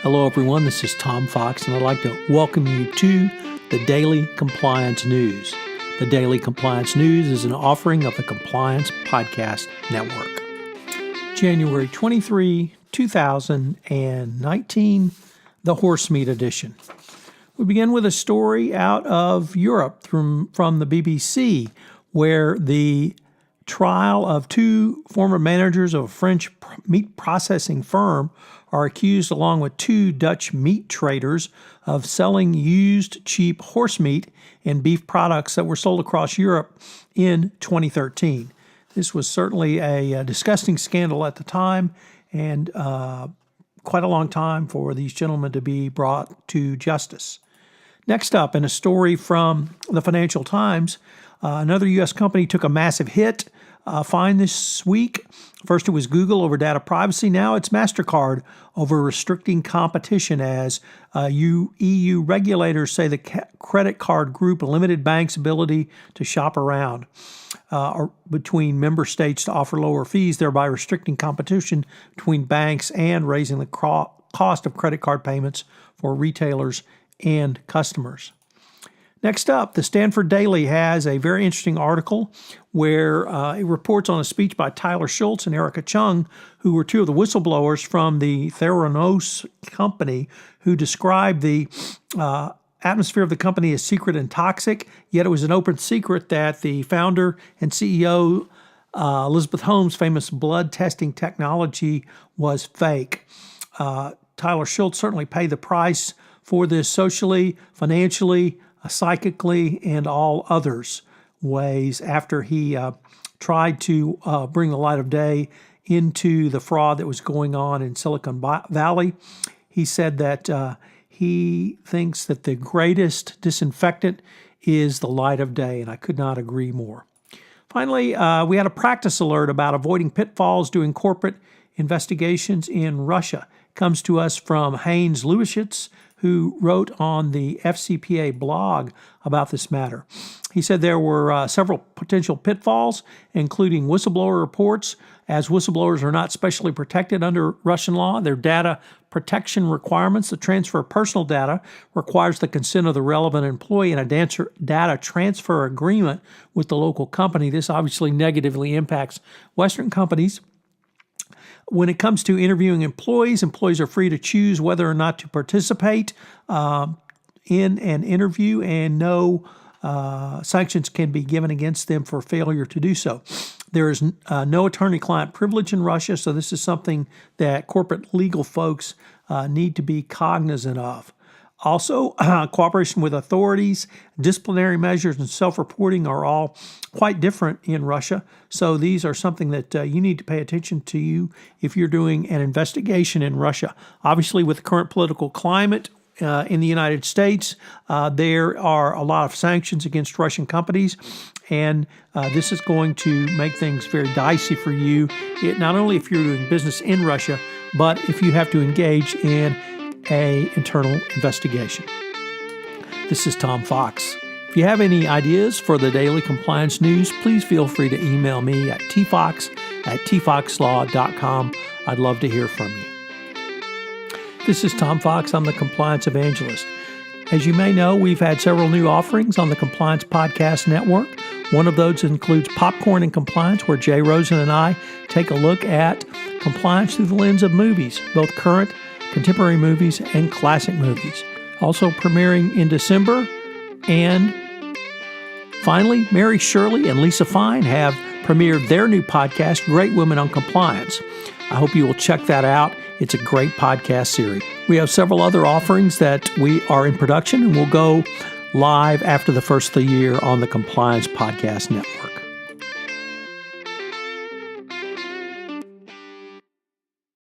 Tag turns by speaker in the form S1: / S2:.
S1: Hello, everyone. This is Tom Fox, and I'd like to welcome you to the Daily Compliance News. The Daily Compliance News is an offering of the Compliance Podcast Network. January 23, 2019, the Horsemeat edition. We begin with a story out of Europe from the BBC, where the trial of two former managers of a French meat processing firm are accused, along with two Dutch meat traders, of selling used cheap horse meat and beef products that were sold across Europe in 2013. This was certainly a disgusting scandal at the time, and quite a long time for these gentlemen to be brought to justice. Next up, in a story from the Financial Times, another U.S. company took a massive fine this week. First, it was Google over data privacy. Now it's MasterCard over restricting competition as EU regulators say the credit card group limited banks' ability to shop around between member states to offer lower fees, thereby restricting competition between banks and raising the cost of credit card payments for retailers and customers. Next up, the Stanford Daily has a very interesting article where it reports on a speech by Tyler Schultz and Erica Chung, who were two of the whistleblowers from the Theranos company, who described the atmosphere of the company as secret and toxic, yet it was an open secret that the founder and CEO, Elizabeth Holmes' famous blood testing technology was fake. Tyler Schultz certainly paid the price for this socially, financially, psychically, and all others ways after he tried to bring the light of day into the fraud that was going on in Silicon Valley. He said that he thinks that the greatest disinfectant is the light of day, and I could not agree more. Finally, we had a practice alert about avoiding pitfalls doing corporate investigations in Russia. It comes to us from Haynes Lewishitz, who wrote on the FCPA blog about this matter. He said there were several potential pitfalls, including whistleblower reports, as whistleblowers are not specially protected under Russian law. Their data protection requirements, the transfer of personal data, requires the consent of the relevant employee and a data transfer agreement with the local company. This obviously negatively impacts Western companies. When it comes to interviewing employees are free to choose whether or not to participate in an interview, and no sanctions can be given against them for failure to do so. There is no attorney-client privilege in Russia, so this is something that corporate legal folks need to be cognizant of. Also, cooperation with authorities, disciplinary measures, and self-reporting are all quite different in Russia. So these are something that you need to pay attention to if you're doing an investigation in Russia. Obviously, with the current political climate in the United States, there are a lot of sanctions against Russian companies, and this is going to make things very dicey for you, not only if you're doing business in Russia, but if you have to engage in an internal investigation. This is Tom Fox. If you have any ideas for the Daily Compliance News, please feel free to email me at tfox@tfoxlaw.com. I'd love to hear from you. This is Tom Fox. I'm the Compliance Evangelist. As you may know, we've had several new offerings on the Compliance Podcast Network. One of those includes Popcorn and Compliance, where Jay Rosen and I take a look at compliance through the lens of movies, both current, contemporary movies, and classic movies. Also premiering in December. And finally, Mary Shirley and Lisa Fine have premiered their new podcast, Great Women on Compliance. I hope you will check that out. It's a great podcast series. We have several other offerings that we are in production and will go live after the first of the year on the Compliance Podcast Network.